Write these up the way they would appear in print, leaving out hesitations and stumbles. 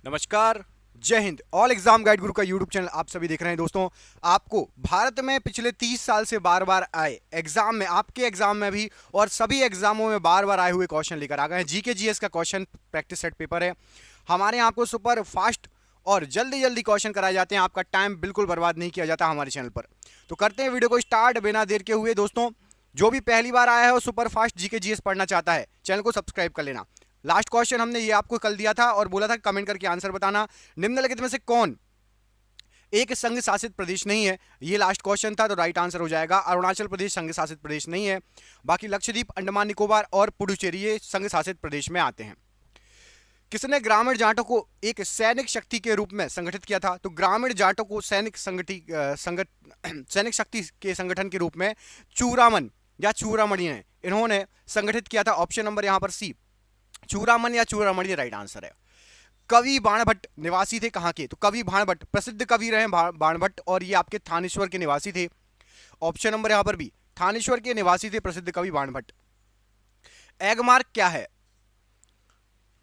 नमस्कार। जय Hind. All exam guide गुरु का यूट्यूब चैनल आप सभी देख रहे हैं। दोस्तों, आपको भारत में पिछले 30 साल से बार बार आए एग्जाम में, आपके एग्जाम में भी और सभी एग्जामों में बार बार आए हुए क्वेश्चन लेकर आ गए हैं। जीके जीएस का क्वेश्चन प्रैक्टिस सेट पेपर है। हमारे यहाँ आपको सुपर फास्ट और जल्दी जल्दी क्वेश्चन कराए जाते हैं। आपका टाइम बिल्कुल बर्बाद नहीं किया जाता हमारे चैनल पर। तो करते हैं वीडियो को स्टार्ट बिना देर के हुए। दोस्तों, जो भी पहली बार आया है वो सुपर फास्ट जीके जीएस पढ़ना चाहता है, चैनल को सब्सक्राइब कर लेना। लास्ट क्वेश्चन हमने ये आपको कल दिया था और बोला था कमेंट करके आंसर बताना। निम्नलिखित में से कौन एक संघ शासित प्रदेश नहीं है? ये लास्ट क्वेश्चन था, तो राइट आंसर हो जाएगा अरुणाचल प्रदेश संघ शासित प्रदेश नहीं है। बाकी लक्षद्वीप, अंडमान निकोबार और पुडुचेरी ये संघ शासित प्रदेश में आते हैं। किसने ग्रामीण जाटों को एक सैनिक शक्ति के रूप में संगठित किया था? तो ग्रामीण जाटों को सैनिक शक्ति के संगठन के रूप में चूरामन या चूरामणि ने इन्होंने संगठित किया था। ऑप्शन नंबर यहां पर सी, चूरामन या चूरामणि राइट आंसर है। कवि बाणभट्ट निवासी थे कहां के? तो कवि बाणभट्ट प्रसिद्ध कवि रहे बाणभट्ट, और ये आपके थानेश्वर के निवासी थे। ऑप्शन नंबर यहां पर भी, थानेश्वर के निवासी थे प्रसिद्ध कवि बाणभट्ट। एग मार्क क्या है?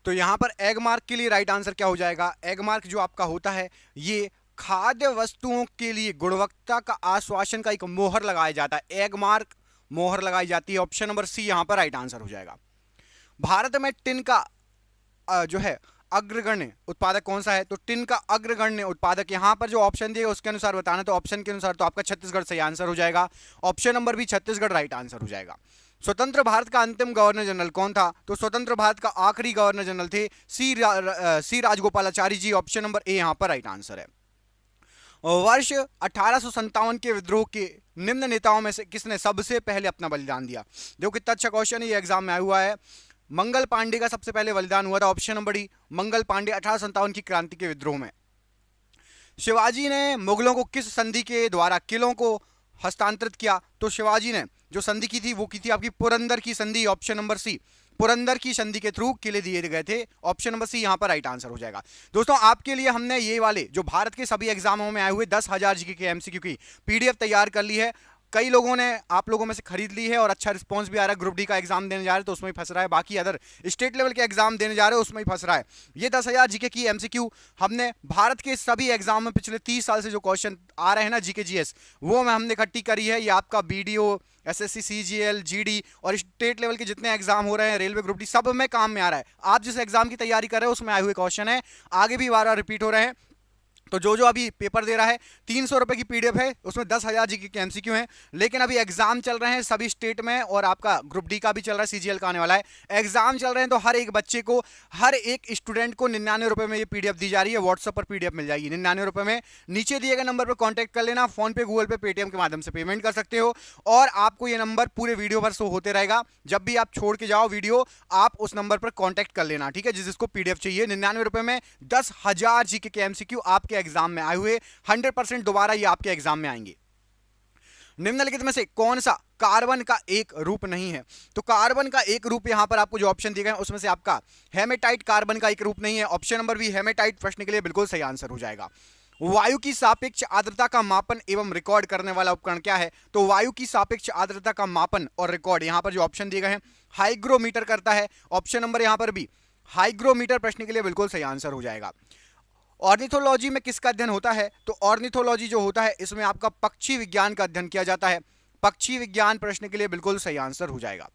तो यहां पर एग मार्क के लिए राइट आंसर क्या हो जाएगा? एग मार्क जो आपका होता है, ये खाद्य वस्तुओं के लिए गुणवत्ता का आश्वासन का एक मोहर लगाया जाता है। एग मार्क मोहर लगाई जाती है। ऑप्शन नंबर सी यहां पर राइट आंसर हो जाएगा। भारत में टिन का जो है अग्रगण्य उत्पादक कौन सा है? तो टिन का अग्रगण्य उत्पादक यहां पर जो ऑप्शन दिए उसके अनुसार बताना, तो ऑप्शन के अनुसार तो आपका छत्तीसगढ़ सही आंसर हो जाएगा। ऑप्शन नंबर भी छत्तीसगढ़ राइट आंसर हो जाएगा। स्वतंत्र भारत का अंतिम गवर्नर जनरल कौन था? तो स्वतंत्र भारत का आखिरी गवर्नर जनरल थे सी राजगोपालाचारी जी। ऑप्शन नंबर ए यहां पर राइट आंसर है। वर्ष 1857 के विद्रोह के निम्न नेताओं में से किसने सबसे पहले अपना बलिदान दिया? देखो कितना अच्छा क्वेश्चन है, ये एग्जाम में आया हुआ है। मंगल पांडे का सबसे पहले बलिदान हुआ था। Option number D, Mangal Pandey 1857 की क्रांति के विद्रोह में। शिवाजी ने मुगलों को किस संधि के द्वारा किलों को हस्तांतरित किया? तो शिवाजी ने जो संधि की थी वो की थी आपकी पुरंदर की संधि। ऑप्शन नंबर सी, पुरंदर की संधि के थ्रू किले दिए गए थे। ऑप्शन नंबर सी यहां पर राइट आंसर हो जाएगा। दोस्तों, आपके लिए हमने ये वाले जो भारत के सभी एग्जामों में आए हुए 10,000 जीके के एमसीक्यू की पीडीएफ तैयार कर ली है। कई लोगों ने आप लोगों में से खरीद ली है और अच्छा रिस्पांस भी आ रहा है। ग्रुप डी का एग्जाम देने जा रहे हैं तो उसमें भी फंस रहा है, बाकी अदर स्टेट लेवल के एग्जाम देने जा रहे हैं उसमें भी फंस रहा है। ये 10,000 जीके की एमसीक्यू हमने भारत के सभी एग्जाम में पिछले 30 साल से जो क्वेश्चन आ रहे हैं ना जीके जीएस, वो में हमने इकट्ठी करी है। ये आपका बीडीओ, एसएससी, सीजीएल, जीडी और स्टेट लेवल के जितने एग्जाम हो रहे हैं, रेलवे ग्रुप डी, सब में काम में आ रहा है। आप जिस एग्जाम की तैयारी कर रहे हो उसमें आए हुए क्वेश्चन है, आगे भी बार बार रिपीट हो रहे हैं। तो जो जो अभी पेपर दे रहा है 300 रुपए की पीडीएफ है, उसमें 10,000 जीके के एमसीक्यू हैं। लेकिन अभी एग्जाम चल रहे हैं सभी स्टेट में और आपका ग्रुप डी का भी चल रहा है, सीजीएल का आने वाला है। एग्जाम चल रहे हैं तो हर एक बच्चे को, हर एक स्टूडेंट को 99 रुपए में ये पीडीएफ दी जा रही है। व्हाट्सएप पर पीडीएफ मिल जाएगी 99 रुपए में। नीचे दिए गए नंबर पर कॉन्टैक्ट कर लेना। फोन पे, गूगल पे, पेटीएम के माध्यम से पेमेंट कर सकते हो और आपको ये नंबर पूरे वीडियो भर शो होते रहेगा। जब भी आप छोड़ के जाओ वीडियो, आप उस नंबर पर कॉन्टैक्ट कर लेना, ठीक है? जिसको पीडीएफ चाहिए 99 रुपए में 10,000 जीके के एमसीक्यू आपके एग्जाम में आए हुए 100% दोबारा ये आपके एग्जाम में आएंगे। निम्नलिखित में से कौन सा कार्बन का एक रूप नहीं है? तो कार्बन का एक रूप यहां पर आपको जो ऑप्शन दिए गए हैं उसमें से आपका हेमेटाइट कार्बन का एक रूप नहीं है। ऑप्शन नंबर बी, हेमेटाइट प्रश्न के लिए बिल्कुल सही आंसर हो जाएगा। वायु की सापेक्ष आर्द्रता का मापन एवं रिकॉर्ड करने वाला उपकरण क्या है? तो वायु की सापेक्ष आर्द्रता का मापन और रिकॉर्ड यहां पर जो ऑप्शन दिए गए हैं, हाइग्रोमीटर करता है। ऑप्शन नंबर यहां पर भी, हाइग्रोमीटर प्रश्न के लिए बिल्कुल सही आंसर हो जाएगा। ऑर्निथोलॉजी में किसका अध्ययन होता है? तो ऑर्निथोलॉजी जो होता है इसमें आपका पक्षी विज्ञान का अध्ययन किया जाता है। पक्षी विज्ञान प्रश्न के लिए बिल्कुल सही आंसर हो जाएगा।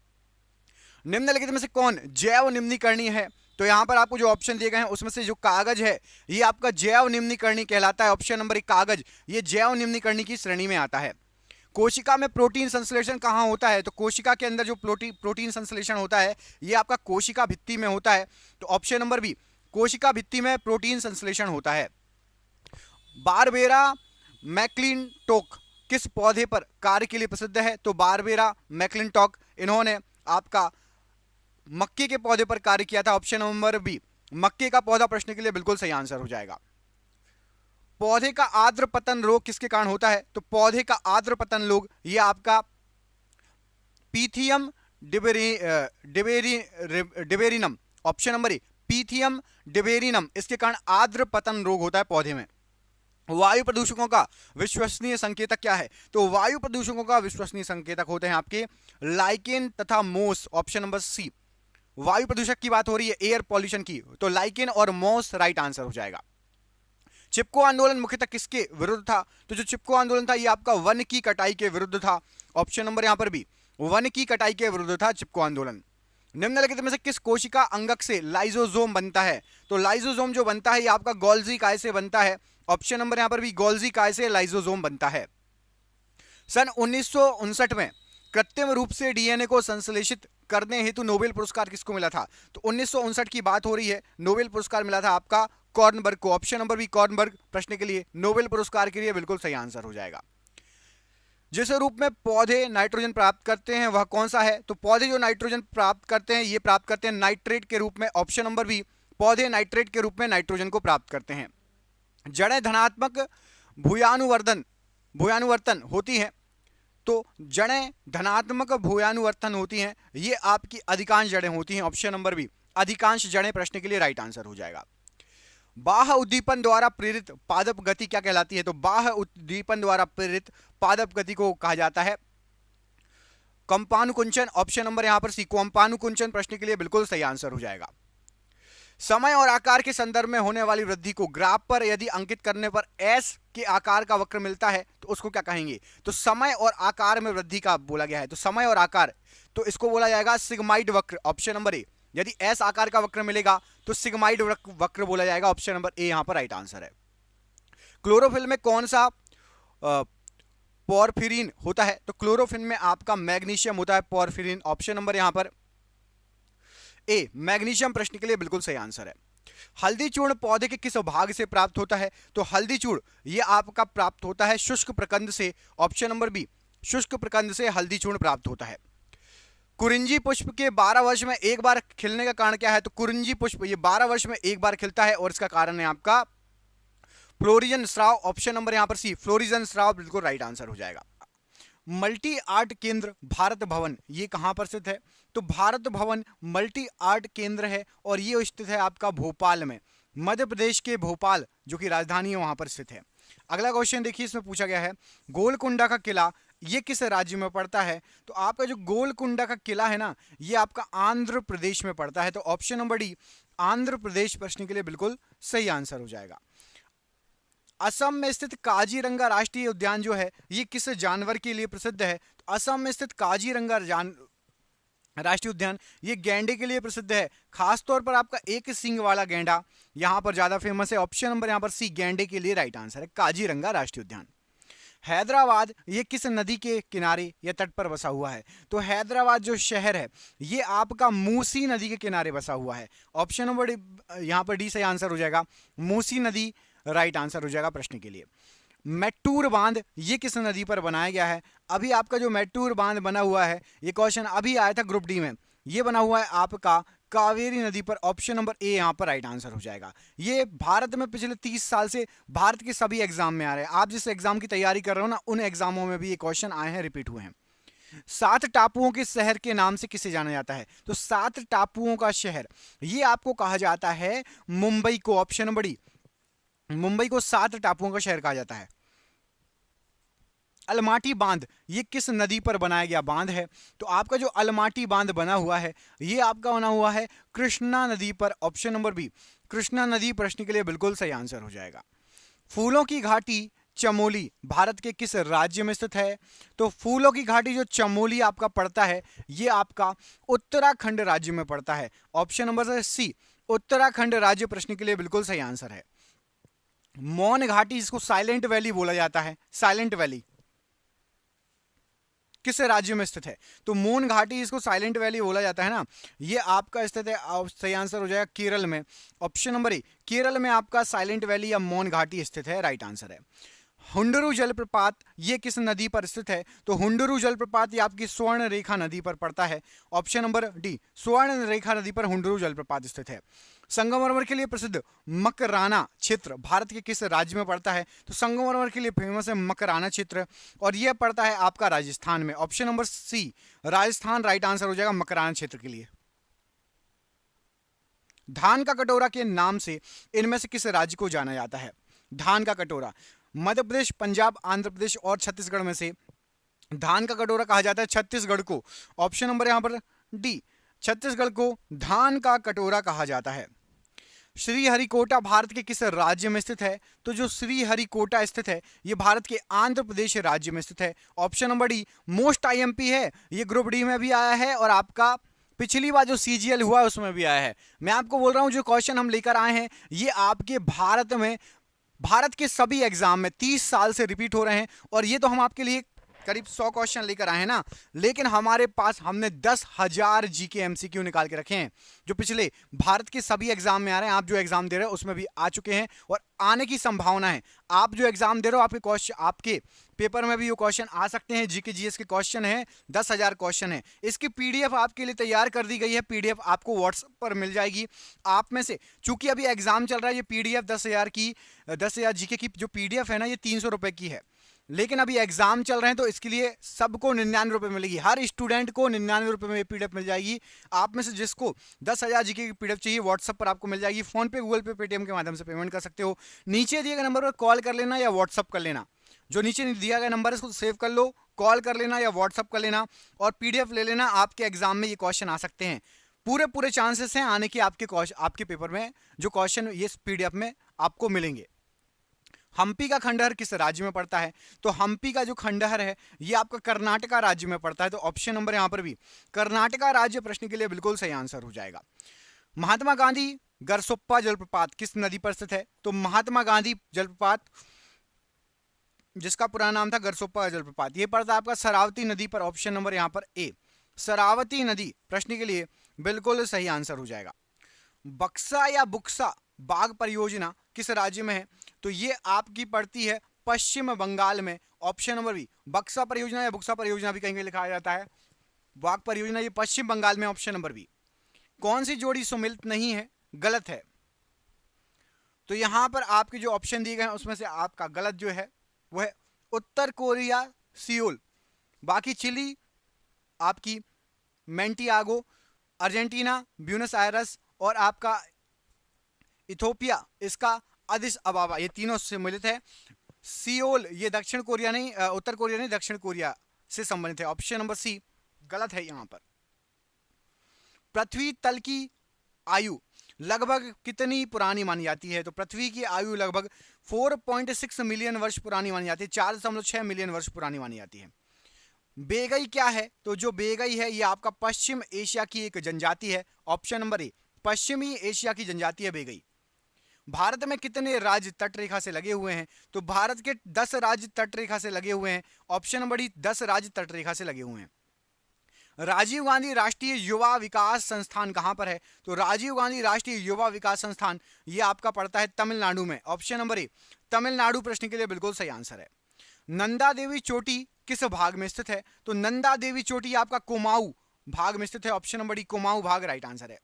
निम्नलिखित में से कौन जैव निम्नीकरणीय है? तो यहां पर आपको जो ऑप्शन दिए गए हैं उसमें से जो कागज है ये आपका जैव निम्नीकरणीय कहलाता है। ऑप्शन नंबर एक, कागज, ये जैव निम्नीकरणीय की श्रेणी में आता है। कोशिका में प्रोटीन संश्लेषण कहां होता है? तो कोशिका के अंदर जो प्रोटीन संश्लेषण होता है ये आपका कोशिका भित्ति में होता है। तो ऑप्शन नंबर बी, कोशिका भित्ति में प्रोटीन संश्लेषण होता है। बारबेरा मैक्लिंटोक किस पौधे पर कार्य के लिए प्रसिद्ध है? तो बारबेरा मैक्लिंटोक इन्होंने आपका मक्के के पौधे पर कार्य किया था। ऑप्शन नंबर बी, मक्के का पौधा प्रश्न के लिए बिल्कुल सही आंसर हो जाएगा। पौधे का आर्द्र पतन रोग किसके कारण होता है? तो पौधे का आर्द्र पतन रोग ये आपका Pythium debaryanum, option number A, Pythium debaryanum, इसके कारण आर्द्र पतन रोग होता है पौधे में। वायु प्रदूषकों का विश्वसनीय संकेतक क्या है? तो वायु प्रदूषकों का विश्वसनीय संकेतक होते हैं आपके लाइकेन तथा मोस। ऑप्शन नंबर सी, वायु प्रदूषक की बात हो रही है, एयर पॉल्यूशन की, तो लाइकेन और मॉस राइट आंसर हो जाएगा। चिपको आंदोलन मुख्यतः किसके विरुद्ध था? तो जो चिपको आंदोलन था ये आपका वन की कटाई के विरुद्ध था। ऑप्शन नंबर यहां पर भी वन की कटाई के विरुद्ध था चिपको आंदोलन। निम्नलिखित में से किस कोशिका अंगक से लाइजोसोम बनता है? तो लाइजोसोम जो बनता है ये आपका गोल्जी काय से बनता है। ऑप्शन नंबर यहां पर भी गोल्जी काय से लाइजोसोम बनता है। सन 1959 में कृत्रिम रूप से डीएनए को संश्लेषित करने हेतु नोबेल पुरस्कार किसको मिला था? तो 1959 की बात हो रही है, नोबेल पुरस्कार मिला था आपका कॉर्नबर्ग को। ऑप्शन नंबर बी कॉर्नबर्ग प्रश्न के लिए नोबेल पुरस्कार के लिए बिल्कुल सही आंसर हो जाएगा। जिस रूप में पौधे नाइट्रोजन प्राप्त करते हैं वह कौन सा है? तो पौधे जो नाइट्रोजन प्राप्त करते हैं ये प्राप्त करते हैं नाइट्रेट के रूप में। ऑप्शन नंबर बी पौधे नाइट्रेट के रूप में नाइट्रोजन को प्राप्त करते हैं। जड़ें धनात्मक भूयानुवर्तन होती हैं, तो जड़ें धनात्मक भूयानुवर्तन होती हैं, ये आपकी अधिकांश जड़ें होती हैं। ऑप्शन नंबर बी अधिकांश जड़ें प्रश्न के लिए राइट आंसर हो जाएगा। बाह्य उद्दीपन द्वारा प्रेरित पादप गति क्या कहलाती है? तो बाह्य उद्दीपन द्वारा प्रेरित पादप गति को कहा जाता है कंपानुकुंचन। ऑप्शन नंबर यहां पर सी कंपानुकुंचन प्रश्न के लिए बिल्कुल सही आंसर हो जाएगा। समय और आकार के संदर्भ में होने वाली वृद्धि को ग्राफ पर यदि अंकित करने पर एस के आकार का वक्र मिलता है तो उसको क्या कहेंगे? तो समय और आकार में वृद्धि का बोला गया है, तो समय और आकार, तो इसको बोला जाएगा सिग्माइड वक्र। ऑप्शन नंबर ए, यदि एस आकार का वक्र मिलेगा तो सिग्माइड वक्र बोला जाएगा। ऑप्शन नंबर ए यहां पर राइट आंसर है। क्लोरोफिल में कौन सा पोरफिरिन होता है? तो क्लोरोफिल में आपका मैग्नीशियम होता है, पोरफिरिन। ऑप्शन नंबर यहां पर ए मैग्नीशियम प्रश्न के लिए बिल्कुल सही आंसर है। हल्दी चूर्ण पौधे के किस भाग से प्राप्त होता है? तो हल्दी चूर्ण ये आपका प्राप्त होता है शुष्क प्रकंद से। ऑप्शन नंबर बी शुष्क प्रकंद से हल्दी चूर्ण प्राप्त होता है। कुरिंजी पुष्प के 12 वर्ष में एक बार खिलने का कारण क्या है? तो कुरिंजी पुष्प ये 12 वर्ष में एक बार खिलता है और इसका कारण है आपका फ्लोरिजन स्राव। ऑप्शन नंबर यहां पर सी फ्लोरिजन स्राव बिल्कुल राइट आंसर हो जाएगा। मल्टी आर्ट केंद्र भारत भवन ये कहां पर स्थित है? तो भारत भवन मल्टी आर्ट केंद्र है और ये स्थित है आपका भोपाल में, मध्य प्रदेश के भोपाल जो कि राजधानी है वहां पर स्थित है। अगला क्वेश्चन देखिए, इसमें पूछा गया है गोलकुंडा का किला ये किस राज्य में पड़ता है? तो आपका जो गोलकुंडा का किला है ना ये आपका आंध्र प्रदेश में पड़ता है। तो option number D Andhra Pradesh प्रश्न के लिए बिल्कुल सही आंसर हो जाएगा। असम में स्थित काजीरंगा राष्ट्रीय उद्यान जो है ये किस जानवर के लिए प्रसिद्ध है? तो असम में स्थित काजीरंगा राष्ट्रीय उद्यान ये गैंडे के लिए प्रसिद्ध है, खासतौर पर आपका एक सींग वाला गैंडा यहां पर ज्यादा फेमस है। ऑप्शन नंबर यहां पर सी गैंडे के लिए राइट आंसर है काजीरंगा राष्ट्रीय उद्यान। हैदराबाद ये किस नदी के किनारे या तट पर बसा हुआ है? तो हैदराबाद जो शहर है ये आपका मूसी नदी के किनारे बसा हुआ है। ऑप्शन नंबर यहां पर डी सही आंसर हो जाएगा, मूसी नदी राइट आंसर हो जाएगा प्रश्न के लिए। मेट्टूर बांध ये किस नदी पर बनाया गया है? अभी आपका जो मेट्टूर बांध बना हुआ है ये क्वेश्चन अभी आया था ग्रुप डी में, ये बना हुआ है आपका कावेरी नदी पर। ऑप्शन नंबर ए यहां पर राइट आंसर हो जाएगा। ये भारत में पिछले 30 साल से भारत के सभी एग्जाम में आ रहे हैं। आप जिस एग्जाम की तैयारी कर रहे हो ना उन एग्जामों में भी ये क्वेश्चन आए हैं, रिपीट हुए हैं। 7 टापुओं के शहर के नाम से किसे जाना जाता है? तो 7 टापुओं का शहर ये आपको कहा जाता है मुंबई को। ऑप्शन नंबर डी मुंबई को 7 टापुओं का शहर कहा जाता है। अलमाटी बांध ये किस नदी पर बनाया गया बांध है? तो आपका जो अलमाटी बांध बना हुआ है ये आपका बना हुआ है कृष्णा नदी पर। ऑप्शन नंबर बी कृष्णा नदी प्रश्न के लिए बिल्कुल सही आंसर हो जाएगा। फूलों की घाटी चमोली भारत के किस राज्य में स्थित है? तो फूलों की घाटी जो चमोली आपका पड़ता है ये आपका उत्तराखंड राज्य में पड़ता है। ऑप्शन नंबर सी उत्तराखंड राज्य प्रश्न के लिए बिल्कुल सही आंसर है। मौन घाटी जिसको साइलेंट वैली बोला जाता है, साइलेंट वैली किस राज्य में स्थित है? तो मौन घाटी इसको साइलेंट वैली बोला जाता है ना, ये आपका स्थित है, सही आंसर हो जाएगा केरल में। ऑप्शन नंबर ए केरल में आपका साइलेंट वैली या मौन घाटी स्थित है, राइट आंसर है। हुंडरू जलप्रपात ये किस नदी पर स्थित है? तो हुंडरू जलप्रपात ये आपकी स्वर्ण रेखा नदी पर पड़ता है। ऑप्शन नंबर डी स्वर्ण रेखा नदी पर हुंडरू जलप्रपात स्थित है। संगमरमर के लिए प्रसिद्ध मकराना क्षेत्र भारत के किस राज्य में पड़ता है? तो संगमरमर के लिए फेमस है मकराना क्षेत्र और यह पड़ता है आपका राजस्थान में। Option number C Rajasthan right answer हो जाएगा मकराना क्षेत्र के लिए। धान का कटोरा के नाम से इनमें से किस राज्य को जाना जाता है? धान का कटोरा मध्य प्रदेश, पंजाब, आंध्र प्रदेश और छत्तीसगढ़ में से धान का कटोरा कहा जाता है छत्तीसगढ़ को। ऑप्शन नंबर यहां पर डी छत्तीसगढ़ को धान का कटोरा कहा जाता है। श्रीहरिकोटा भारत के किस राज्य में स्थित है? तो जो श्रीहरिकोटा स्थित है ये भारत के आंध्र प्रदेश राज्य में स्थित है। Option number D most IMP है, ये ग्रुप डी में भी आया है और आपका पिछली बार जो सीजीएल हुआ है उसमें भी आया है। मैं आपको बोल रहा हूं जो क्वेश्चन हम लेकर आए हैं ये आपके भारत के सभी एग्जाम में 30 साल से रिपीट हो रहे हैं और ये तो हम आपके लिए करीब 100 क्वेश्चन लेकर आए हैं ना, लेकिन हमारे पास हमने 10,000 जीके एमसीक्यू निकाल के रखे हैं जो पिछले भारत के सभी एग्जाम में आ रहे हैं। आप जो एग्जाम दे रहे हो उसमें भी आ चुके हैं और आने की संभावना है। आप जो एग्जाम दे रहे हो आपके पेपर में भी ये क्वेश्चन आ सकते हैं। जीके जीएस के क्वेश्चन है, 10,000 क्वेश्चन है। इसकी पीडीएफ आपके लिए तैयार कर दी गई है, पीडीएफ आपको व्हाट्सएप पर मिल जाएगी। आप में से चूंकि अभी एग्जाम चल रहा है, ये पीडीएफ 10,000 जीके की जो पीडीएफ है ना ये 300 रुपए की है, लेकिन अभी एग्जाम चल रहे हैं तो इसके लिए सबको 99 रुपए मिलेगी। हर स्टूडेंट को 99 रुपए में पीडीएफ मिल जाएगी। आप में से जिसको 10,000 जीके की पीडीएफ चाहिए व्हाट्सएप पर आपको मिल जाएगी। फोन पे, गूगल पे, पेटीएम के माध्यम से पेमेंट कर सकते हो। नीचे दिए गए नंबर पर कॉल कर लेना या व्हाट्सएप कर लेना। जो नीचे दिया गया नंबर है उसको सेव कर लो, कॉल कर लेना या व्हाट्सएप कर लेना और पीडीएफ ले लेना। आपके एग्जाम में ये क्वेश्चन आ सकते हैं, पूरे चांसेस हैं आने के आपके पेपर में जो क्वेश्चन ये पीडीएफ में आपको मिलेंगे। हम्पी का खंडहर किस राज्य में पड़ता है? तो हम्पी का जो खंडहर है ये आपका कर्नाटका राज्य में पड़ता है। तो ऑप्शन नंबर यहां पर भी कर्नाटका राज्य प्रश्न के लिए बिल्कुल सही आंसर हो जाएगा। महात्मा गांधी गरसोप्पा जलप्रपात किस नदी पर स्थित है? तो महात्मा गांधी जलप्रपात जिसका पुराना नाम था गरसोप्पा जलप्रपात, ये पड़ता है आपका शरावती नदी पर। ऑप्शन नंबर यहां पर ए शरावती नदी प्रश्न के लिए बिल्कुल सही आंसर हो जाएगा। बक्सा या बुक्सा बाघ परियोजना किस राज्य में है? तो ये आपकी पड़ती है पश्चिम बंगाल में। ऑप्शन नंबर बी बक्सा परियोजना या बुक्सा परियोजना भी कहीं लिखा जाता है, बाघ परियोजना ये पश्चिम बंगाल में। Option number B. कौन सी जोड़ी सुमिलित नहीं है? गलत है। तो यहां पर आपके जो ऑप्शन दिए गए हैं उसमें से आपका गलत जो है वो है उत्तर कोरिया सियोल, बाकी चिली आपकी मैंटियागो, अर्जेंटीना ब्यूनस आयरस और आपका इथोपिया इसका अदिस अबाबा, ये तीनों से मिलित है। सियोल ये दक्षिण कोरिया नहीं, उत्तर कोरिया नहीं, दक्षिण कोरिया से संबंधित है। ऑप्शन नंबर सी गलत है यहां पर। पृथ्वी तल की आयु लगभग कितनी पुरानी मानी जाती है? तो पृथ्वी की आयु लगभग 4.6 मिलियन वर्ष पुरानी मानी जाती है, 4.6 मिलियन वर्ष पुरानी मानी जाती है। बेगई क्या है? तो जो बेगई है ये आपका पश्चिम एशिया की एक जनजाति है। ऑप्शन नंबर ए पश्चिमी एशिया की जनजाति है बेगई। भारत में कितने राज्य तट रेखा से लगे हुए हैं? तो भारत के 10 राज्य तट रेखा से लगे हुए हैं। ऑप्शन नंबर डी 10 राज्य तट रेखा से लगे हुए हैं। राजीव गांधी राष्ट्रीय युवा विकास संस्थान कहां पर है? तो राजीव गांधी राष्ट्रीय युवा विकास संस्थान ये आपका पड़ता है तमिलनाडु में। ऑप्शन नंबर ए तमिलनाडु प्रश्न के लिए बिल्कुल सही आंसर है। नंदा देवी चोटी किस भाग में स्थित है? तो नंदा देवी चोटी आपका कुमाऊं भाग में स्थित है। ऑप्शन नंबर डी कुमाऊं भाग राइट आंसर है।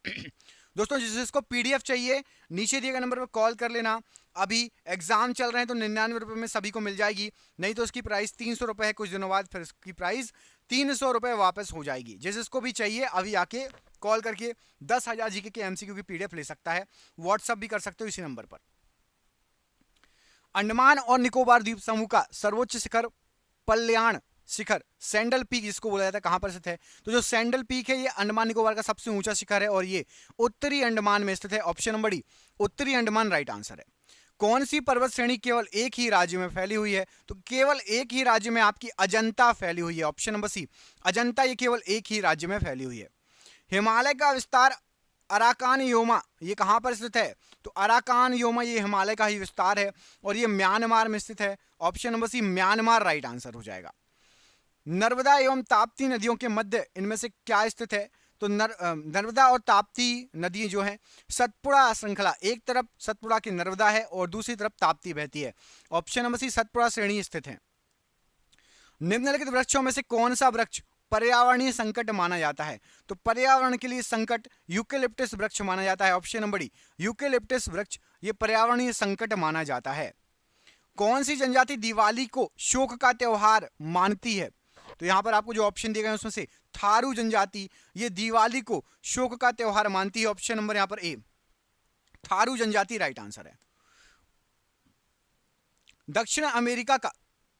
दोस्तों जिसको पीडीएफ चाहिए नीचे दिए गए नंबर पर कॉल कर लेना। अभी एग्जाम चल रहे हैं तो 99 रुपए में सभी को मिल जाएगी, नहीं तो उसकी प्राइस 300 रुपए है। कुछ दिनों बाद फिर उसकी प्राइस 300 रुपए वापस हो जाएगी। जिसको भी चाहिए अभी आके कॉल करके 10,000 जीके के एमसीक्यू की पीडीएफ ले सकता है। व्हाट्सएप भी कर सकते हो इसी नंबर पर। अंडमान और निकोबार द्वीप समूह का सर्वोच्च शिखर पल्याण शिखर सैंडल पीक जिसको बोला जाता है कहां पर स्थित है? तो जो सैंडल पीक है ये अंडमान निकोबार का सबसे ऊंचा शिखर है और ये उत्तरी अंडमान में स्थित है। ऑप्शन नंबर डी उत्तरी अंडमान राइट आंसर है। कौन सी पर्वत श्रेणी केवल एक ही राज्य में फैली हुई है? तो केवल एक ही राज्य में आपकी अजंता फैली हुई है। ऑप्शन नंबर सी अजंता ये केवल एक ही राज्य में फैली हुई है। हिमालय का विस्तार अराकान योमा ये कहां पर स्थित है? तो अराकान योमा ये हिमालय का ही विस्तार है और ये म्यांमार में स्थित है। Option number C Myanmar right answer हो जाएगा। नर्मदा एवं ताप्ती नदियों के मध्य इनमें से क्या स्थित है? तो नर्मदा और ताप्ती नदी जो है सतपुड़ा श्रृंखला, एक तरफ सतपुड़ा की नर्मदा है और दूसरी तरफ ताप्ती बहती है। ऑप्शन नंबर सी सतपुड़ा श्रेणी स्थित है। निम्नलिखित वृक्षों में से कौन सा वृक्ष पर्यावरणीय संकट माना जाता है? तो पर्यावरण के लिए संकट यूकेलिप्टस वृक्ष माना जाता है। ऑप्शन नंबर डी यूकेलिप्टस वृक्ष ये पर्यावरणीय संकट माना जाता है। कौन सी जनजाति दिवाली को शोक का त्योहार मानती है? तो यहां पर आपको जो ऑप्शन दिए गए हैं उसमें से थारू जनजाति ये दिवाली को शोक का त्योहार मानती है। ऑप्शन नंबर यहां पर ए थारू जनजाति राइट आंसर है। दक्षिण अमेरिका का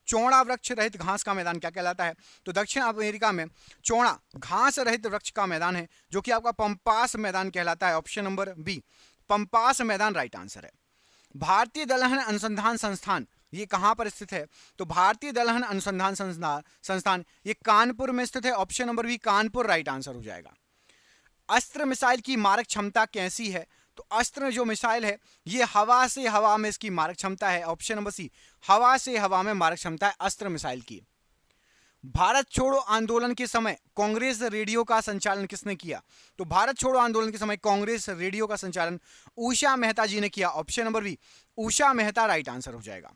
चौड़ा वृक्ष रहित घास का मैदान क्या कहलाता है? तो दक्षिण अमेरिका में चौड़ा घास रहित वृक्ष का मैदान है जो कि आपका पंपास मैदान कहलाता है। ऑप्शन नंबर बी, पंपास मैदान राइट आंसर है। भारतीय दलहन अनुसंधान संस्थान ये कहां पर स्थित है? तो भारतीय दलहन अनुसंधान संस्थान ये कानपुर में स्थित है। Option number B, Kanpur right answer हो जाएगा। अस्त्र मिसाइल की मारक क्षमता कैसी है? तो अस्त्र जो मिसाइल है ये हवा से हवा में इसकी मारक क्षमता है। ऑप्शन नंबर सी, हवा से हवा में मारक क्षमता है अस्त्र मिसाइल की। भारत छोड़ो आंदोलन के समय कांग्रेस रेडियो का संचालन किसने किया? तो भारत छोड़ो आंदोलन के समय कांग्रेस रेडियो का संचालन उषा मेहता जी ने किया। Option number B, Usha Mehta right answer हो जाएगा।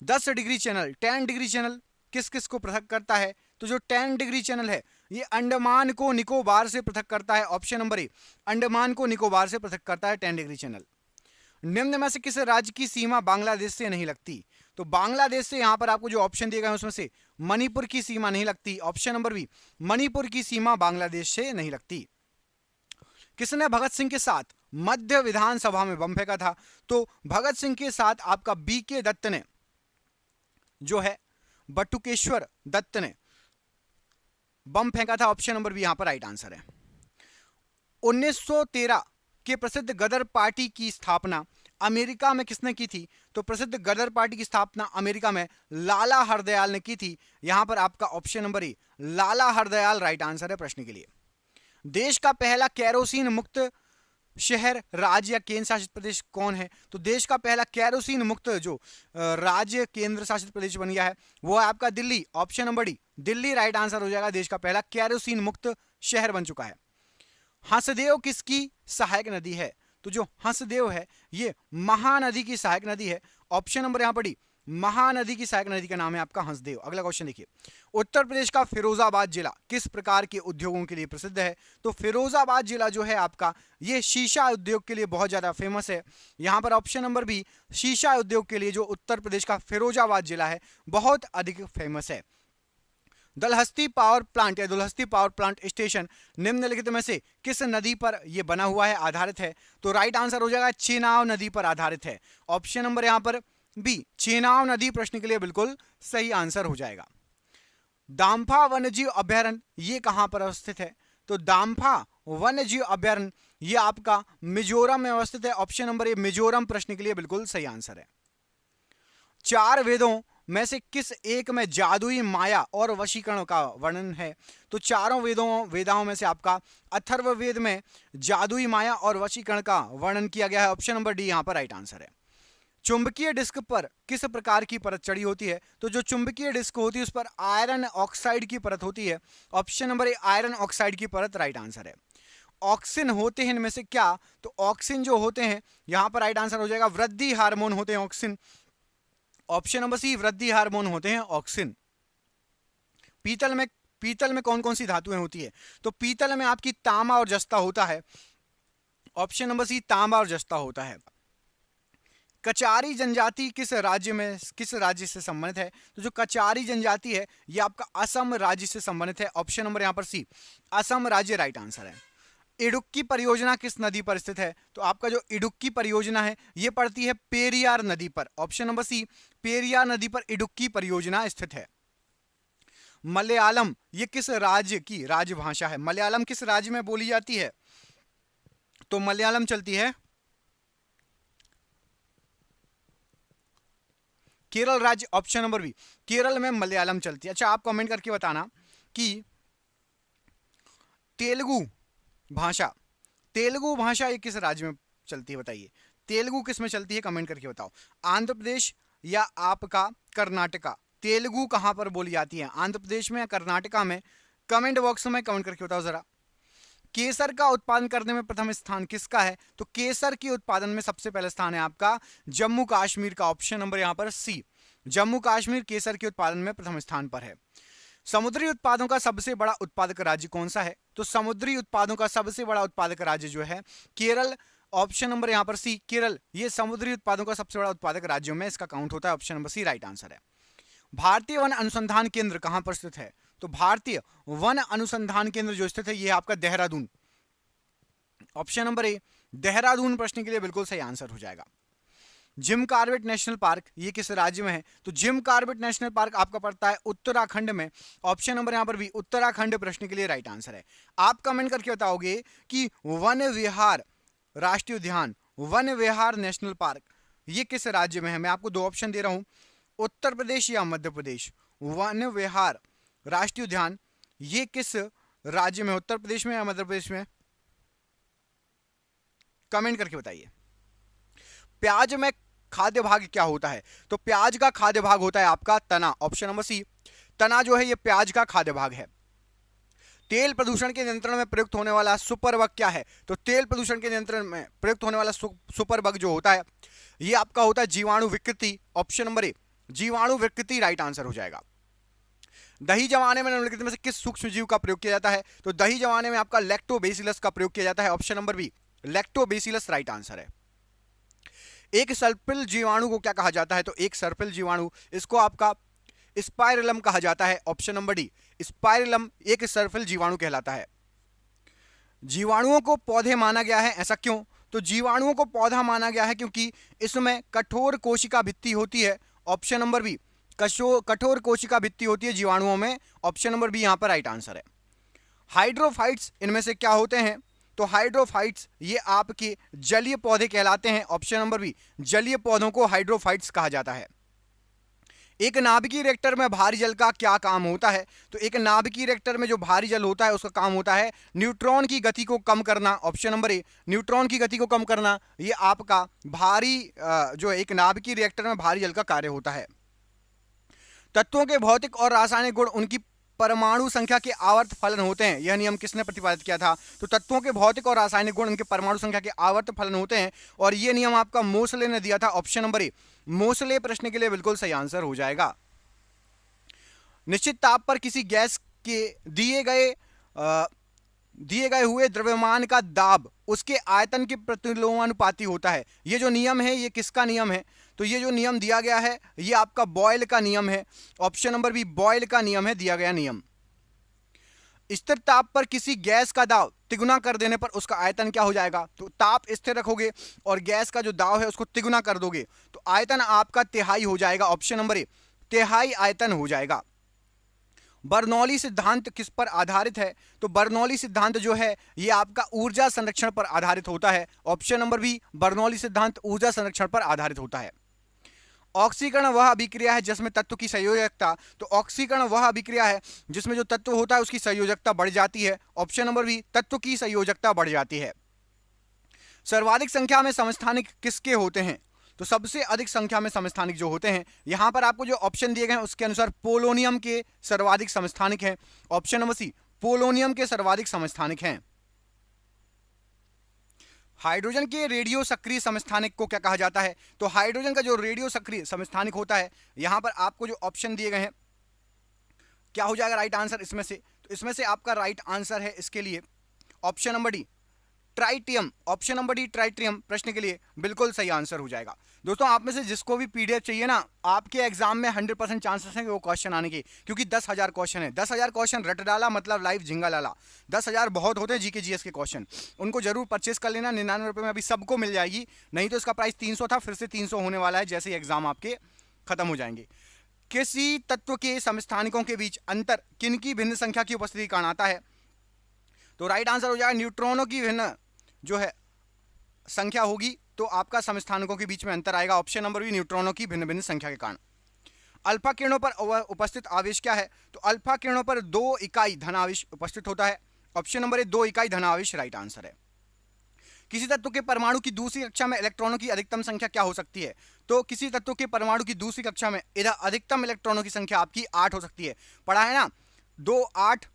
10 डिग्री चैनल 10 डिग्री चैनल किस किस को पृथक करता है? तो जो 10 डिग्री चैनल है ये अंडमान को निकोबार से पृथक करता है। ऑप्शन नंबर ए, अंडमान को निकोबार से पृथक करता है 10 डिग्री चैनल। निम्न में से किस राज्य की सीमा बांग्लादेश से नहीं लगती? तो बांग्लादेश से यहां पर आपको जो ऑप्शन दिए गए उसमें से मणिपुर की सीमा नहीं लगती। ऑप्शन नंबर बी, मणिपुर की सीमा बांग्लादेश से नहीं लगती। किसने भगत सिंह के साथ मध्य विधानसभा में बम फेंका था? तो भगत सिंह के साथ आपका बीके दत्त ने जो है बटुकेश्वर दत्त ने बम फेंका था। ऑप्शन नंबर बी यहां पर राइट आंसर है। 1913 के प्रसिद्ध गदर पार्टी की स्थापना अमेरिका में किसने की थी? तो प्रसिद्ध गदर पार्टी की स्थापना अमेरिका में लाला हरदयाल ने की थी। यहां पर आपका ऑप्शन नंबर ए, लाला हरदयाल राइट आंसर है प्रश्न के लिए। देश का पहला केरोसिन मुक्त शहर, राज्य या केंद्र शासित प्रदेश कौन है? तो देश का पहला केरोसिन मुक्त जो राज्य केंद्र शासित प्रदेश बन गया है वो है आपका Delhi. Option number D, Delhi right answer हो जाएगा। देश का पहला केरोसिन मुक्त शहर बन चुका है। हंसदेव किसकी सहायक नदी है? तो जो हंसदेव है ये महानदी की सहायक नदी है। ऑप्शन नंबर यहां पर डी, महानदी की सहायक नदी का नाम है आपका हंसदेव। अगला क्वेश्चन देखिए, उत्तर प्रदेश का फिरोजाबाद जिला किस प्रकार के उद्योगों के लिए प्रसिद्ध है? तो फिरोजाबाद जिला जो है आपका ये शीशा उद्योग के लिए बहुत ज्यादा फेमस है। यहां पर ऑप्शन नंबर बी, शीशा उद्योग के लिए जो उत्तर प्रदेश का फिरोजाबाद जिला है बहुत अधिक फेमस है। दलहस्ती पावर प्लांट या दुलहस्ती पावर प्लांट स्टेशन निम्नलिखित में से किस नदी पर यह बना हुआ है, आधारित है? तो राइट आंसर हो जाएगा चेनाब नदी पर आधारित है। ऑप्शन नंबर यहां पर बी, चेनाब नदी प्रश्न के लिए बिल्कुल सही आंसर हो जाएगा। दाम्फा वन्यजीव अभ्यारण्य ये कहां पर अवस्थित है? तो दाम्फा वन्यजीव अभ्यारण्य ये आपका मिजोरम में अवस्थित है। ऑप्शन नंबर ए, मिजोरम प्रश्न के लिए बिल्कुल सही आंसर है। 4 वेदों में से किस एक में जादुई माया और वशीकरण का वर्णन है? तो चारों वेदाओं में से आपका अथर्ववेद में जादुई माया और वशीकरण का वर्णन किया गया है। ऑप्शन नंबर डी यहां पर राइट आंसर है। चुंबकीय डिस्क पर किस प्रकार की परत चढ़ी होती है? तो जो चुंबकीय डिस्क होती है उस पर आयरन ऑक्साइड की परत होती है। ऑप्शन नंबर ए, आयरन ऑक्साइड की परत राइट आंसर है। ऑक्सिन होते हैं इनमें से क्या? तो ऑक्सिन जो होते हैं यहां पर राइट आंसर हो जाएगा वृद्धि हार्मोन होते हैं ऑक्सिन। ऑप्शन नंबर सी, वृद्धि हार्मोन होते हैं ऑक्सिन। पीतल में कौन कौन सी धातुएं होती है? तो पीतल में आपकी तांबा और जस्ता होता है। ऑप्शन नंबर सी, तांबा और जस्ता होता है। कचारी जनजाति किस राज्य से संबंधित है? तो जो कचारी जनजाति है यह आपका असम राज्य से संबंधित है। ऑप्शन नंबर यहां पर सी, असम राज्य राइट आंसर है। इडुक्की परियोजना किस नदी पर स्थित है? तो आपका जो इडुक्की परियोजना है यह पड़ती है पेरियार नदी पर। ऑप्शन नंबर सी, पेरियार नदी पर इडुक्की परियोजना स्थित है। मलयालम ये किस राज्य की राजभाषा है? मलयालम किस राज्य में बोली जाती है? तो मलयालम चलती है केरल राज्य। ऑप्शन नंबर बी, केरल में मलयालम चलती है। अच्छा, आप कमेंट करके बताना कि तेलुगु भाषा ये किस राज्य में चलती है? बताइए, तेलुगु किस में चलती है? कमेंट करके बताओ। आंध्र प्रदेश या आपका कर्नाटका? तेलुगु कहां पर बोली जाती है, आंध्र प्रदेश में या कर्नाटका में? कमेंट बॉक्स में कमेंट करके बताओ जरा। केसर का उत्पादन करने में प्रथम स्थान किसका है? तो केसर के उत्पादन में सबसे पहला स्थान है आपका जम्मू कश्मीर का। ऑप्शन नंबर यहां पर सी, जम्मू कश्मीर केसर के उत्पादन में प्रथम स्थान पर है। समुद्री उत्पादों का सबसे बड़ा उत्पादक राज्य कौन सा है? तो समुद्री उत्पादों का सबसे बड़ा उत्पादक राज्य जो है केरल। ऑप्शन नंबर यहां पर सी, केरल ये समुद्री उत्पादों का सबसे बड़ा उत्पादक राज्यों में इसका काउंट होता है। Option number C right answer है। भारतीय वन अनुसंधान केंद्र कहां पर स्थित है? तो भारतीय वन अनुसंधान केंद्र जो स्थित है यह आपका देहरादून। ऑप्शन नंबर ए, देहरादून प्रश्न के लिए बिल्कुल सही आंसर हो जाएगा। जिम कॉर्बेट नेशनल पार्क ये किस राज्य में है? तो जिम कॉर्बेट नेशनल पार्क आपका पड़ता है उत्तराखंड में। ऑप्शन नंबर यहां पर भी उत्तराखंड प्रश्न के लिए राइट आंसर है। आप कमेंट करके बताओगे कि वन विहार राष्ट्रीय उद्यान, वन विहार नेशनल पार्क ये किस राज्य में है? मैं आपको दो ऑप्शन दे रहा हूं, उत्तर प्रदेश या मध्य प्रदेश। वन विहार राष्ट्रीय उद्यान ये किस राज्य में, उत्तर प्रदेश में या मध्य प्रदेश में? कमेंट करके बताइए। प्याज में खाद्य भाग क्या होता है? तो प्याज का खाद्य भाग होता है आपका तना। ऑप्शन नंबर सी, तना जो है ये प्याज का खाद्य भाग है। तेल प्रदूषण के नियंत्रण में प्रयुक्त होने वाला सुपर बग क्या है? तो तेल प्रदूषण के नियंत्रण में प्रयुक्त होने वाला सुपर बग जो होता है ये आपका होता है जीवाणु विकृति। ऑप्शन नंबर ए, जीवाणु विकृति राइट आंसर हो जाएगा। दही जमाने में निम्नलिखित में से किस सूक्ष्म जीव का प्रयोग किया जाता है? तो दही जमाने में आपका लैक्टोबैसिलस का प्रयोग किया जाता है। Option number B, lactobacillus right answer है। एक सर्पिल जीवाणु को क्या कहा जाता है? तो एक सर्पिल जीवाणु इसको आपका स्पाइरलम कहा जाता है। ऑप्शन नंबर डी, स्पाइरलम एक सर्पिल जीवाणु कहलाता है। जीवाणुओं को पौधे माना गया है, ऐसा क्यों? तो जीवाणुओं को पौधा माना गया है क्योंकि इसमें कठोर कोशिका भित्ति होती है। ऑप्शन नंबर बी, कठोर कोशिका भित्ति होती है जीवाणुओं में। ऑप्शन नंबर बी यहां पर राइट आंसर है। हाइड्रोफाइट्स इनमें से क्या होते हैं? तो हाइड्रोफाइट्स ये आपके जलीय पौधे कहलाते हैं। ऑप्शन नंबर बी, जलीय पौधों को हाइड्रोफाइट्स कहा जाता है। एक नाभिकीय रिएक्टर में भारी जल का क्या काम होता है? तो एक नाभिकीय रिएक्टर में जो भारी जल होता है उसका काम होता है न्यूट्रॉन की गति को कम करना। ऑप्शन नंबर ए, न्यूट्रॉन की गति को कम करना ये आपका भारी जो एक नाभिकीय रिएक्टर में भारी जल का कार्य होता है। तत्वों के भौतिक और रासायनिक गुण उनकी परमाणु संख्या के आवर्त फलन होते हैं। यह नियम किसने प्रतिपादित किया था? तो तत्वों के भौतिक और रासायनिक गुण उनके परमाणु संख्या के आवर्त फलन होते हैं और यह नियम आपका मोसले ने दिया था। ऑप्शन नंबर ए, मोसले प्रश्न के लिए बिल्कुल सही आंसर हो जाएगा। निश्चित ताप पर किसी गैस के दिए गए हुए द्रव्यमान का दाब उसके आयतन के प्रतिलोमानुपाती होता है। ये जो नियम है ये किसका नियम है? तो ये जो नियम दिया गया है ये आपका बॉयल का नियम है। ऑप्शन नंबर बी, बॉयल का नियम है दिया गया नियम। स्थिर ताप पर किसी गैस का दाब तिगुना कर देने पर उसका आयतन क्या हो जाएगा? तो ताप स्थिर रखोगे और गैस का जो दाब है उसको तिगुना कर दोगे तो आयतन आपका तिहाई हो जाएगा। ऑप्शन नंबर ए, तिहाई आयतन हो जाएगा। बर्नौली सिद्धांत किस पर आधारित है? तो बर्नौली सिद्धांत जो है ये आपका ऊर्जा संरक्षण पर आधारित होता है। ऑप्शन नंबर बी, बर्नौली सिद्धांत ऊर्जा संरक्षण पर आधारित होता है। ऑक्सीकरण वह अभिक्रिया है जिसमें तत्व की संयोजकता, तो ऑक्सीकरण वह अभिक्रिया है जिसमें जो तत्व होता है उसकी संयोजकता बढ़ जाती है। ऑप्शन नंबर बी, तत्व की संयोजकता बढ़ जाती है। सर्वाधिक संख्या में समस्थानिक किसके होते हैं? तो सबसे अधिक संख्या में समस्थानिक जो होते हैं यहां पर आपको जो ऑप्शन दिए गए हैं उसके अनुसार पोलोनियम के सर्वाधिक समस्थानिक हैं। ऑप्शन नंबर सी, पोलोनियम के सर्वाधिक समस्थानिक हैं। हाइड्रोजन के रेडियो सक्रिय समस्थानिक को क्या कहा जाता है? तो हाइड्रोजन का जो रेडियो सक्रिय समस्थानिक होता है यहां पर आपको जो ऑप्शन दिए गए हैं क्या हो जाएगा राइट आंसर इसमें से? तो इसमें से आपका राइट आंसर है इसके लिए option number D, tritium. Option number D, tritium प्रश्न के लिए बिल्कुल सही आंसर हो जाएगा। दोस्तों आप में से जिसको भी पीडीएफ चाहिए ना, आपके एग्जाम में 100% चांसेस हैं वो क्वेश्चन आने के, क्योंकि 10,000 क्वेश्चन है। 10,000 क्वेश्चन रट डाला मतलब लाइव झिंगा लाला। 10,000 बहुत होते हैं जीके जीएस के क्वेश्चन, उनको जरूर परचेस कर लेना। 99 रुपये में अभी सबको मिल जाएगी, नहीं तो इसका प्राइस 300 था, फिर से 300 होने वाला है जैसे एग्जाम आपके खत्म हो जाएंगे। किसी तत्व के समस्थानिकों के बीच अंतर किनकी भिन्न संख्या की उपस्थिति का कारण आता है? तो राइट आंसर हो जाएगा न्यूट्रॉनों की भिन्न जो है संख्या होगी तो आपका समस्थानिकों के बीच में अंतर आएगा। ऑप्शन नंबर बी, न्यूट्रॉनों की भिन्न भिन्न संख्या के कारण। अल्फा किरणों पर उपस्थित आवेश क्या है? तो अल्फा किरणों पर 2 इकाई धनावेश उपस्थित होता है। ऑप्शन नंबर ए, 2 इकाई धनावेश राइट आंसर है। किसी तत्व के परमाणु की दूसरी कक्षा में इलेक्ट्रॉनों की अधिकतम संख्या क्या हो सकती है? तो किसी तत्व के परमाणु की दूसरी कक्षा में इधर अधिकतम इलेक्ट्रॉनों की संख्या आपकी 8 हो सकती है। पढ़ा है ना 2 8।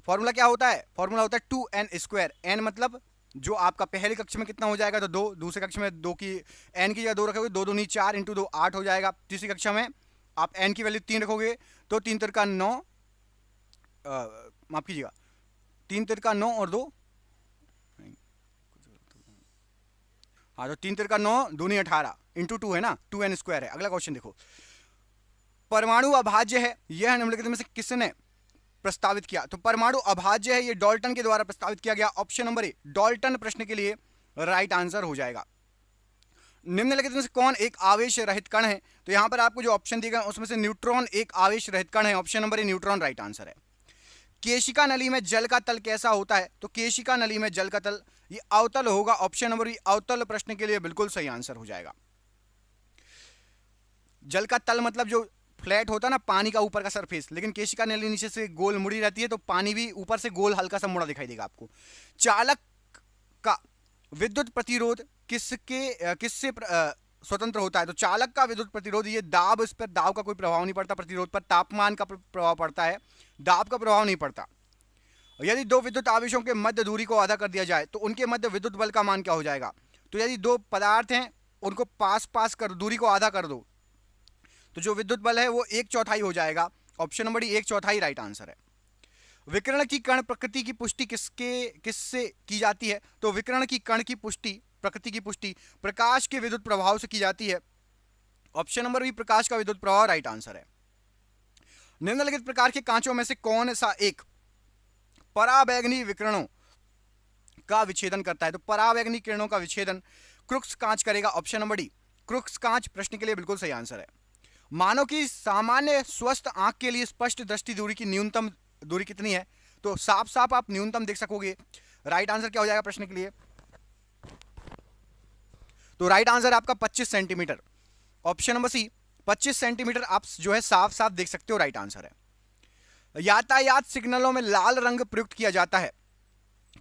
फॉर्मूला क्या होता है? फॉर्मूला होता है 2n²। n मतलब जो आपका पहली कक्षा में कितना हो जाएगा तो 2, दूसरी कक्षा में 2 की n की जगह 2 रखोगे 2 दूनी 4 इंटू 2 8 हो जाएगा। तीसरी कक्षा में आप n की वैल्यू 3 रखोगे तो 3 तिर का 9, माफ कीजिएगा 3 तिर का 9 और 2, हाँ तो 3 तिर का 9 दूनी 18 इंटू 2 है ना, 2n² है। अगला क्वेश्चन देखो, परमाणु अभाज्य है यह निम्नलिखित में से किसने प्रस्तावित किया? तो परमाणु अभाज्य है ये डाल्टन के द्वारा प्रस्तावित किया गया। ऑप्शन नंबर ए, डाल्टन प्रश्न के लिए राइट आंसर हो जाएगा। निम्नलिखित में से कौन एक आवेश रहित कण है? तो यहां पर आपको जो ऑप्शन दिए गए उसमें से न्यूट्रॉन एक आवेश रहित कण है। ऑप्शन नंबर ए न्यूट्रॉन राइट आंसर है। केशिका नली में जल का तल कैसा होता है? तो केशिका नली में जल का तल ये अवतल होगा। ऑप्शन नंबर बी अवतल प्रश्न के लिए बिल्कुल सही आंसर हो जाएगा। जल का तल मतलब जो फ्लैट होता है ना, पानी का ऊपर का सरफेस, लेकिन केशिका नली नीचे से गोल मुड़ी रहती है, तो पानी भी ऊपर से गोल हल्का सा मुड़ा दिखाई देगा आपको। चालक का विद्युत प्रतिरोध किससे स्वतंत्र होता है? तो चालक का विद्युत प्रतिरोध, ये दाब, इस पर दाब का कोई प्रभाव नहीं पड़ता, प्रतिरोध पर तापमान का प्रभाव पड़ता है, दाब का प्रभाव नहीं पड़ता। यदि दो विद्युत आवेशों के मध्य दूरी को आधा कर दिया जाए तो उनके मध्य विद्युत बल का मान क्या हो जाएगा? तो यदि दो पदार्थ हैं उनको पास कर, दूरी को आधा कर दो, तो जो विद्युत बल है वो 1/4 हो जाएगा। Option number D 1/4 right answer है। विकिरण की कण प्रकृति की पुष्टि किससे की जाती है? तो विकिरण की कण की पुष्टि, प्रकृति की पुष्टि प्रकाश के विद्युत प्रभाव से की जाती है। ऑप्शन नंबर बी प्रकाश का विद्युत प्रभाव राइट आंसर है। निम्नलिखित प्रकार के कांचों में से कौन सा एक पराबैंगनी विकिरणों का विच्छेदन करता है? तो पराबैंगनी किरणों का विच्छेदन क्रुक्स कांच करेगा। ऑप्शन नंबर डी क्रुक्स कांच प्रश्न के लिए बिल्कुल सही आंसर है। मानव की सामान्य स्वस्थ आंख के लिए स्पष्ट दृष्टि दूरी की न्यूनतम दूरी कितनी है? तो साफ साफ आप न्यूनतम देख सकोगे। राइट आंसर क्या हो जाएगा प्रश्न के लिए? तो राइट आंसर आपका 25 centimetre. Option number C 25 centimetre आप जो है साफ साफ देख सकते हो, राइट आंसर है। यातायात सिग्नलों में लाल रंग प्रयुक्त किया जाता है,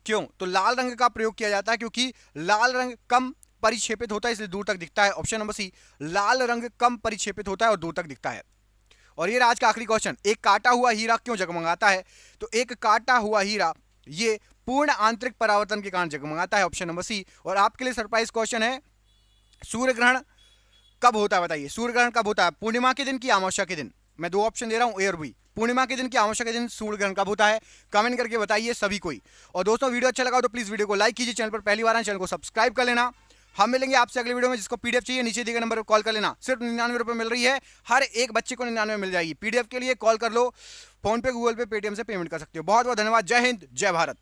क्यों? तो लाल रंग का प्रयोग किया जाता है क्योंकि लाल रंग कम परिक्षेपित होता है, इसलिए दूर तक दिखता है। ऑप्शन नंबर सी लाल रंग कम परिक्षेपित होता है और दूर तक दिखता है। और ये आज का आखिरी क्वेश्चन, एक काटा हुआ हीरा क्यों जगमगाता है? तो एक काटा हुआ हीरा ये पूर्ण आंतरिक परावर्तन के कारण जगमगाता है। Option number C. और आपके लिए सरप्राइज क्वेश्चन है, सूर्य ग्रहण कब होता है? बताइए, सूर्य ग्रहण कब होता है? पूर्णिमा के दिन की अमावस्या के दिन? मैं दो ऑप्शन दे रहा हूं, ए और बी। पूर्णिमा के दिन की अमावस्या के दिन सूर्य ग्रहण कब होता है? कमेंट करके बताइए सभी कोई। और दोस्तों वीडियो अच्छा लगा तो प्लीज वीडियो को लाइक कीजिए, चैनल पर पहली बार आए चैनल को सब्सक्राइब कर लेना। हम मिलेंगे आपसे अगले वीडियो में। जिसको पीडीएफ चाहिए नीचे दिए गए नंबर पर कॉल कर लेना, सिर्फ 99 रुपये मिल रही है, हर एक बच्चे को 99 मिल जाएगी। पीडीएफ के लिए कॉल कर लो, फोन पे, गूगल पे, पेटीएम से पेमेंट कर सकते हो। बहुत बहुत धन्यवाद। जय हिंद, जय भारत।